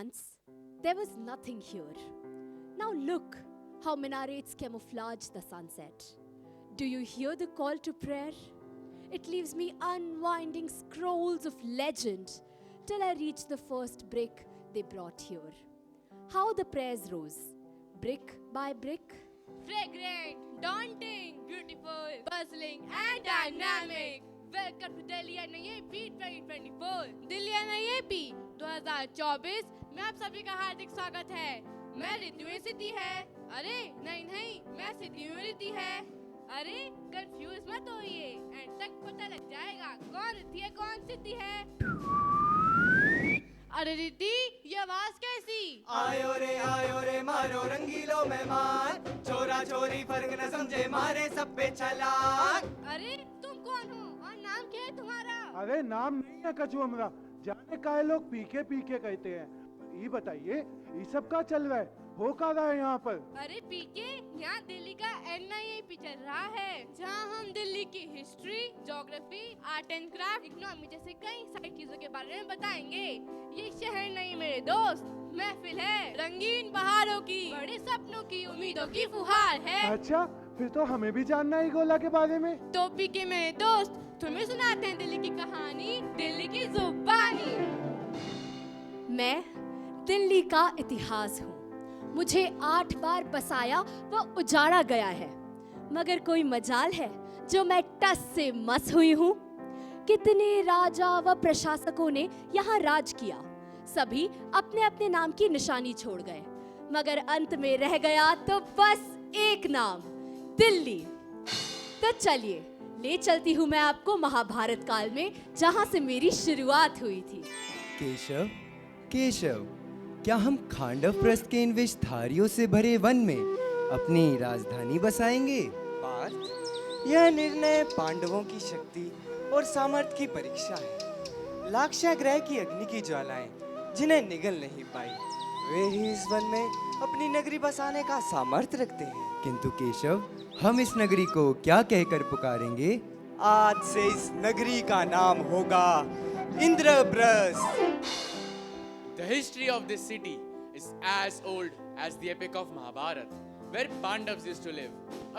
Once, there was nothing here. Now look how minarets camouflage the sunset. Do you hear the call to prayer? It leaves me unwinding scrolls of legend till I reach the first brick they brought here. How the prayers rose, brick by brick. Fragrant, daunting, beautiful, bustling and dynamic. Welcome to Delhi NIAP 2024. Delhi NIAP 2024 में आप सभी का हार्दिक स्वागत है। मैं रिद्धि सिद्धि है। अरे नहीं, मैं सिद्धि रिद्धि है। अरे कंफ्यूज मत होइए, एंड तक पता लग जाएगा कौन रिद्धि है कौन सिद्धि है। अरे रिद्धि, ये आवाज कैसी? आयो रे मारो रंगीलो मेहमान, चोरा चोरी फर्क न समझे मारे सब पे छलांग। अरे तुम कौन हो और नाम क्या है तुम्हारा? अरे नाम नहीं है कछु हमरा, जाने का लोग पीके पीके कहते हैं। ये बताइए ये सब का चल रहा है, हो का रहा है यहाँ पर? अरे पीके, यहाँ दिल्ली का NIAP चल रहा है, जहाँ हम दिल्ली की history, geography, art and craft, economy जैसे कई सारी चीजों के बारे में बताएंगे। ये शहर नहीं मेरे दोस्त, महफिल है रंगीन बहारों की, बड़े सपनों की, उम्मीदों की फुहार है। अच्छा, फिर तो हमें भी जानना है गोला के बारे में। तो पीके मेरे दोस्त, तुम्हें सुनाते हैं दिल्ली की कहानी, दिल्ली की जुबानी। मैं दिल्ली का इतिहास हूँ। मुझे 8 बार बसाया व उजाड़ा गया है, मगर कोई मजाल है जो मैं टस से मस हुई हूँ। कितने राजा व प्रशासकों ने यहाँ राज किया, सभी अपने अपने नाम की निशानी छोड़ गए, मगर अंत में रह गया तो बस एक नाम, दिल्ली। तो चलिए ले चलती हूँ मैं आपको महाभारत काल में, जहाँ से मेरी शुरुआत हुई थी। केशव, क्या हम खांडव प्रस्थ के इन विषधारियों से भरे वन में अपनी राजधानी बसाएंगे? पार्थ, यह निर्णय पांडवों की शक्ति और सामर्थ्य की परीक्षा है। लाक्षागृह की अग्नि की ज्वालाएं जिन्हें निगल नहीं पाई, वे ही इस वन में अपनी नगरी बसाने का सामर्थ्य रखते हैं। किंतु केशव, हम इस नगरी को क्या कहकर पुकारेंगे? आज से इस नगरी का नाम होगा Indraprastha. The history of this city is as old as the epic of Mahabharata, where Pandavas used to live.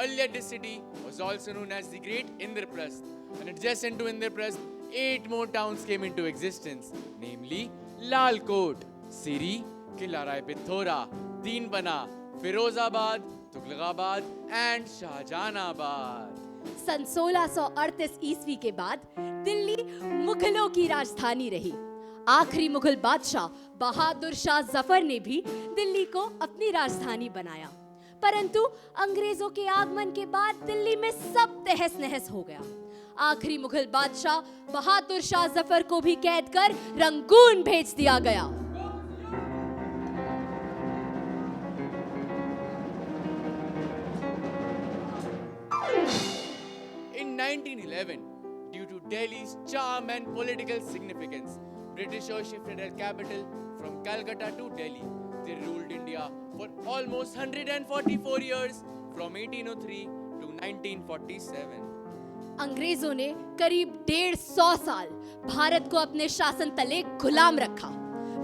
Earlier, this city was also known as the Great Indraprasth, and adjacent to Indraprasth, 8 more towns came into existence, namely Lalkot, Siri, Kila Rai Pithora, Deenbana, Firozabad, Tughlaqabad, and Shahjahanabad. सन 1638 ईस्वी के बाद दिल्ली मुगलों की राजधानी रही। आखिरी मुगल बादशाह बहादुर शाह जफर ने भी दिल्ली को अपनी राजधानी बनाया, परंतु अंग्रेजों के आगमन के बाद दिल्ली में सब तहस नहस हो गया। आखिरी मुगल बादशाह बहादुर शाह जफर को भी कैद कर रंगून भेज दिया गया। In 1911, due to Delhi's charm and political significance, Britishers shifted their capital from Calcutta to Delhi. They ruled India for almost 144 years, from 1803 to 1947. अंग्रेजों ने करीब 150 साल भारत को अपने शासन तले गुलाम रखा,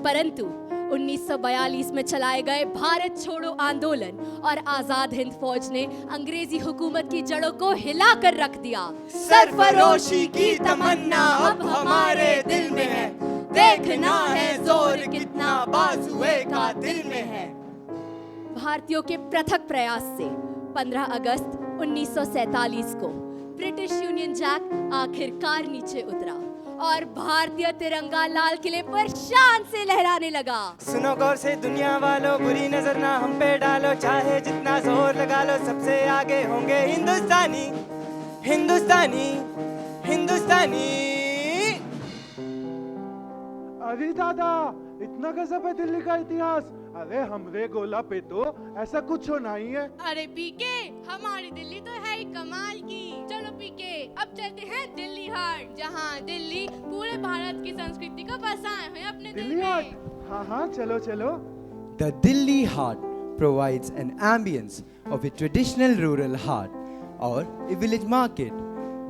परंतु 1942 में चलाए गए भारत छोड़ो आंदोलन और आजाद हिंद फौज ने अंग्रेजी हुकूमत की जड़ों को हिला कर रख दिया। सरफरोशी की तमन्ना अब हमारे दिल में है, देखना है जोर कितना बाजुए का दिल में है। भारतीयों के पृथक प्रयास से 15 अगस्त 1947 को ब्रिटिश यूनियन जैक आखिरकार नीचे उतरा और भारतीय तिरंगा लाल किले पर शान से लहराने लगा। सुनो गौर से दुनिया वालों, बुरी नजर ना हम पे डालो, चाहे जितना जोर लगा लो, सबसे आगे होंगे हिंदुस्तानी, हिंदुस्तानी, हिंदुस्तानी। अरे दादा, इतना गजब है दिल्ली का इतिहास। अरे हमरे गोला पे तो ऐसा कुछ होना ही है। अरे पीके, हमारी दिल्ली तो है ही कमाल की। चलो पीके, अब चलते हैं दिल्ली हाट, जहाँ दिल्ली पूरे भारत की संस्कृति को बसाए हुए अपने दिल दिल्ली हाट? में। हाँ, चलो चलो। The Delhi Haat provides an ambience of a traditional rural haat or a village market.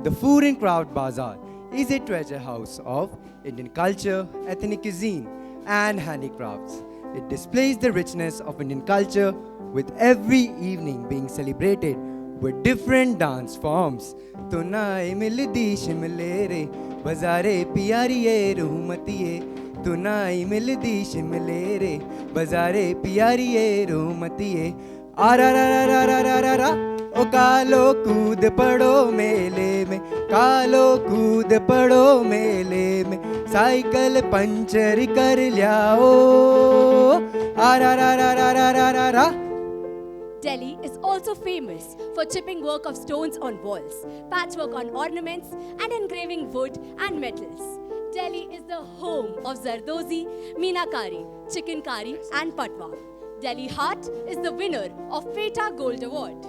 The Food and Craft Bazaar is a treasure house of Indian culture, ethnic cuisine, and handicrafts. It displays the richness of Indian culture, with every evening being celebrated with different dance forms. तो नाए मिलदी शिमले रे बजारे प्यारिये रूमतिये, तो नाई मिलदी शिमले रे बजारे प्यारिये रूमतिये। आरा रा रा रा रा रा रा रा, ओ कालो कूद पड़ो मेले में, कालो कूद पड़ो मेले में, साइकिल पंचर कर लियाओ। आरा रा रा रा रा रा रा रा। Delhi is also famous for chipping work of stones on walls, patchwork on ornaments, and engraving wood and metals. Delhi is the home of Zardozi, Meenakari, Chikankari, and Patwa. Delhi Heart is the winner of FETA Gold Award.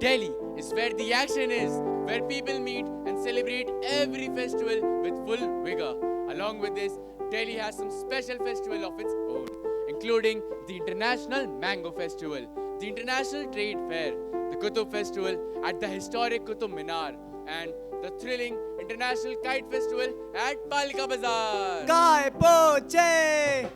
Delhi is where the action is, where people meet and celebrate every festival with full vigor. Along with this, Delhi has some special festival of its own, including the International Mango Festival, the International Trade Fair, the Qutub Festival at the historic Qutub Minar, and the thrilling International Kite Festival at Palika Bazaar. गाय पोचे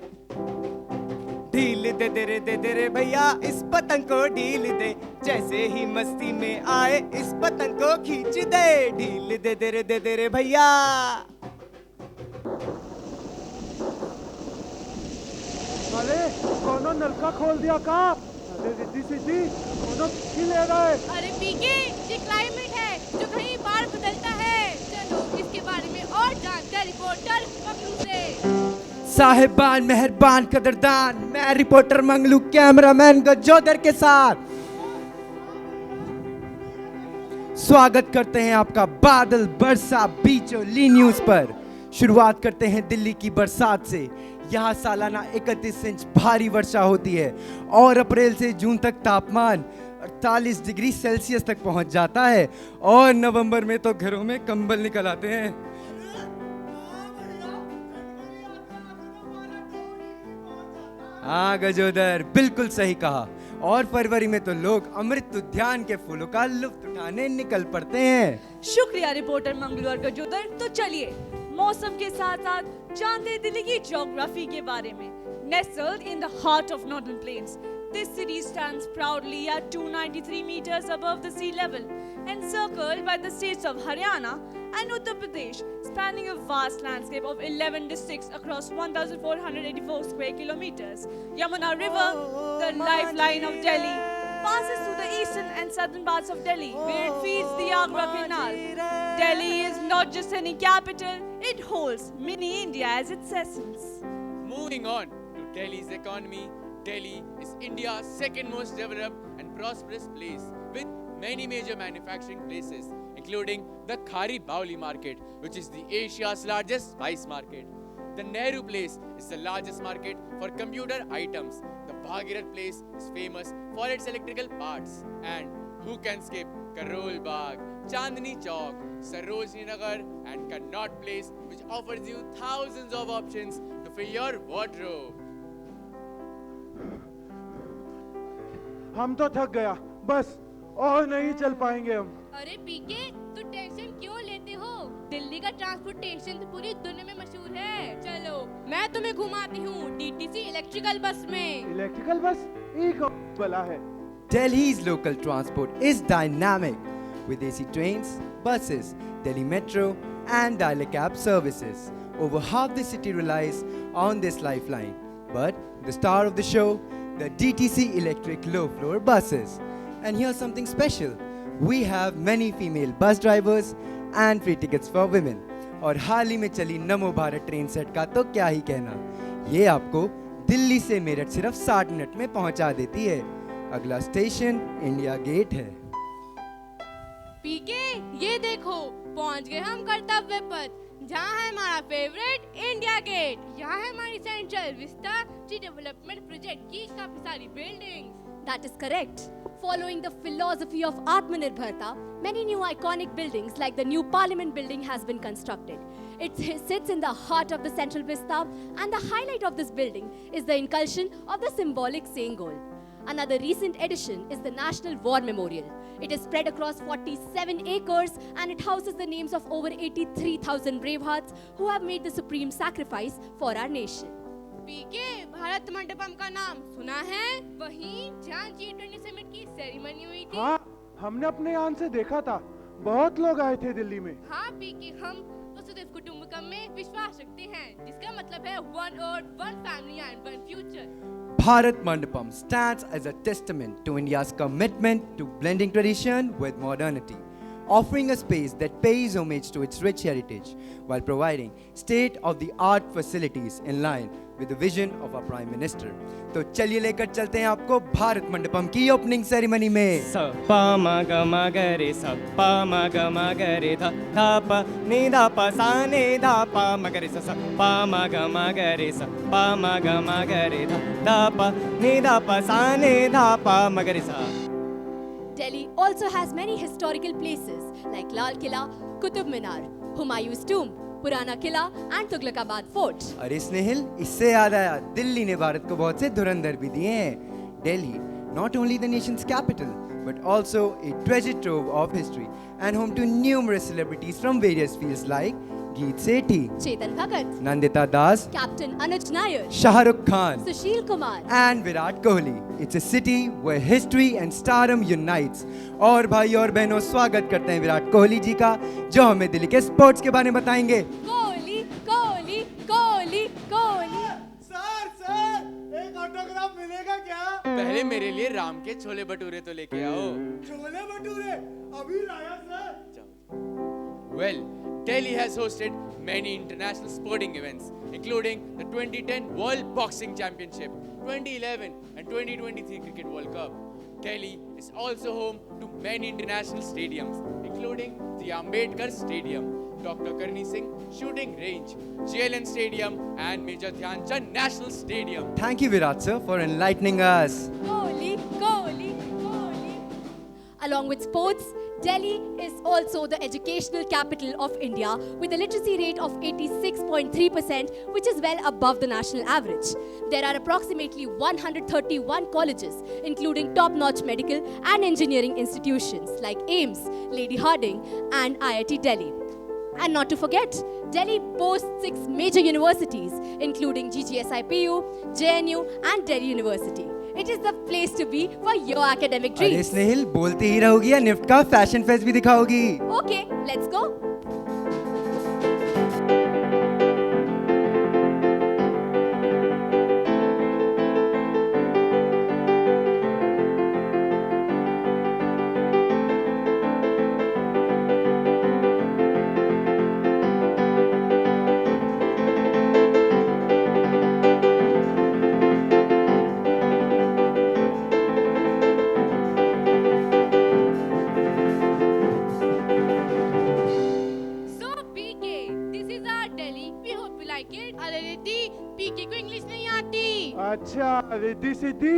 ढील दे रे भैया, इस पतंग को ढील दे, जैसे ही मस्ती में आए इस पतंग को खींच दे, ढील दे रे भैया। अरे कोनो नलका खोल दिया का? अरे रिद्धि सिद्धि कोनो की ले गए? अरे पीके, ये क्लाइमेट है जो कहीं बार बदलता है। चलो इसके बारे में और जानते हैं रिपोर्टर मंगलू से। साहिबान मेहरबान कदरदान, मैं रिपोर्टर मंगलू कैमरामैन गजोदर के साथ स्वागत करते हैं आपका बादल बरसा बीचोली न्यूज पर। शुरुआत करते हैं दिल्ली की बरसात से। यहाँ सालाना 31 इंच भारी वर्षा होती है और अप्रैल से जून तक तापमान 48 डिग्री सेल्सियस तक पहुंच जाता है, और नवंबर में तो घरों में कंबल निकल आते हैं। हाँ गजोदर, बिल्कुल सही कहा। और फरवरी में तो लोग अमृत उद्यान के फूलों का लुत्फ उठाने निकल पड़ते हैं। शुक्रिया रिपोर्टर मंगलू और गजोदर। तो चलिए मौसम के साथ साथ जानते हैं दिल्ली की ज्योग्राफी के बारे में। Nestled in the heart of northern plains, this city stands proudly at 293 meters above the sea level, encircled by the states of Haryana and Uttar Pradesh, spanning a vast landscape of 11 districts across 1,484 square kilometers. Yamuna River, the lifeline of Delhi, passes through the eastern and southern parts of Delhi, where it feeds the Agra Canal. Delhi is not just any capital, it holds mini India as its essence. Moving on to Delhi's economy, Delhi is India's second most developed and prosperous place, with many major manufacturing places, including the Khari Bauli market, which is the Asia's largest spice market. The Nehru Place is the largest market for computer items. The Bhagirath Place is famous for its electrical parts. And who can skip Karol Bagh, Chandni Chowk, Sarojini Nagar, and Connaught Place, which offers you thousands of options to fill your wardrobe. हम तो थक गया, बस और नहीं चल पाएंगे हम। अरे पीके, तू टेंशन क्यों लेते हो? दिल्ली का ट्रांसपोर्टेशन तो पूरी दुनिया में मशहूर है। चलो मैं तुम्हें घुमाती हूँ डीटीसी इलेक्ट्रिकल बस में। इलेक्ट्रिकल बस एक बला है। Delhi's local transport is dynamic, with AC trains, buses, Delhi Metro, and dial-up cab services. Over half the city relies on this lifeline. But the star of the show, the DTC electric low-floor buses. And here's something special. We have many female bus drivers and free tickets for women. और हाल ही में चली नमो Bharat train set का तो क्या ही कहना। ये आपको दिल्ली से मेरठ सिर्फ 60 मिनट में पहुंचा देती है। अगला स्टेशन इंडिया गेट है। पीके, ये देखो पहुंच गए हम कर्तव्य पथ, जहाँ है हमारा फेवरेट इंडिया गेट। यहाँ है हमारी सेंट्रल विस्टा डेवलपमेंट प्रोजेक्ट की काफी सारी buildings. That is correct. Following the philosophy of Atmanirbharta, many new iconic buildings like the new Parliament building has been constructed. It sits in the heart of the central vista, and the highlight of this building is the incursion of the symbolic saying goal. Another recent addition is the National War Memorial. It is spread across 47 acres and it houses the names of over 83,000 brave hearts who have made the supreme sacrifice for our nation. पीके, भारत मंडपम का नाम सुना है? वहीं जहाँ G20 summit की ceremony हुई थी। हाँ, हमने अपने आंख से देखा था, बहुत लोग आए थे दिल्ली में। हाँ पीके, हम वसुधैव कुटुंबकम में विश्वास रखते हैं, जिसका मतलब है one earth, one family and one future. Bharat Mandapam stands as a testament to India's commitment to blending tradition with modernity, offering a space that pays homage to its rich heritage while providing state-of-the-art facilities in line with the vision of our Prime Minister. तो चलिए लेकर चलते हैं आपको भारत मंडपम की opening ceremony में। स प म ग म ग रे स प म ग म ग रे ध ध प नि ध प सा नि ध प म ग रे स स प म ग म ग रे स प म ग म ग रे ध ध प नि ध प सा नि ध प म ग रे सा। Delhi also has many historical places like Lal Killa, Qutub Minar, Humayun's tomb, पुराना किला एंड तुगलकाबाद फोर्ट। अरे स्नेहिल, इससे याद आया, दिल्ली ने भारत को बहुत से धुरंधर भी दिए हैं। Delhi not only the nation's capital but also a treasure trove of history and home to numerous celebrities from various fields like Geet Sethi, Chetan Bhagat, Nandita Das, captain Anuj Nair, Shah Rukh Khan Sushil Kumar and Virat Kohli. It's a city where history and stardom unites. और भाई और बहनों, स्वागत करते हैं विराट कोहली जी का, जो हमें दिल्ली के स्पोर्ट्स के बारे में बताएंगे। कोहली कोहली कोहली कोहली। सर, एक ऑटोग्राफ मिलेगा क्या? पहले मेरे लिए राम के छोले भटूरे तो लेके आओ। छोले भटूरे अभी लाया sir. Well, Delhi has hosted many international sporting events, including the 2010 World Boxing Championship, 2011 and 2023 Cricket World Cup. Delhi is also home to many international stadiums, including the Ambedkar Stadium, Dr. Karni Singh Shooting Range, JLN Stadium and Major Dhyan Chand National Stadium. Thank you Virat sir for enlightening us. Kohli Kohli Kohli. Along with sports, Delhi is also the educational capital of India with a literacy rate of 86.3%, which is well above the national average. There are approximately 131 colleges, including top-notch medical and engineering institutions like AIIMS, Lady Hardinge, and IIT Delhi. And not to forget, Delhi boasts 6 major universities, including GGSIPU, JNU, and Delhi University. It is the place to be for your academic अरे dreams. स्नेहिल, बोलते ही रहोगी या NIFT का fashion fest भी दिखाओगी? Okay, let's go. So PK, this is our Delhi. We hope you like it. अरे Riddhi, PK को English नहीं आती। अच्छा, Riddhi Siddhi,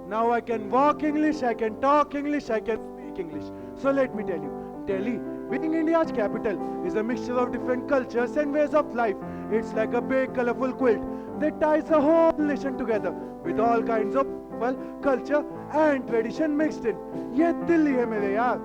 now I can walk English, I can talk English, I can speak English. So let me tell you, Delhi, being India's capital, is a mixture of different cultures and ways of life. It's like a big colorful quilt that ties the whole nation together with all kinds of people, culture and tradition mixed in. ये दिल्ली है मेरे यार,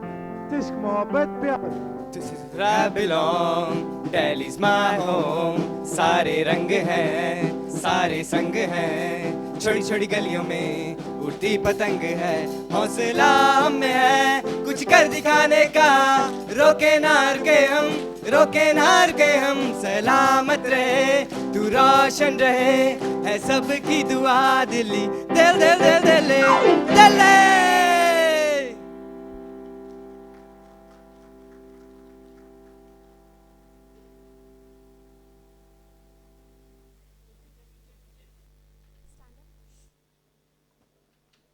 इश्क मोहब्बत प्यार। This is where I belong, Delhi's my home. सारे रंग हैं, सारे संग हैं, छोटी छोटी गलियों में उड़ती पतंग है, हौसला हम में है कुछ कर दिखाने का, रोके नार के हम, रोके नार के हम, सलामत रहे तू रोशन रहे, है सबकी दुआ दिल्ली, दिल दिल दिल दिल दिल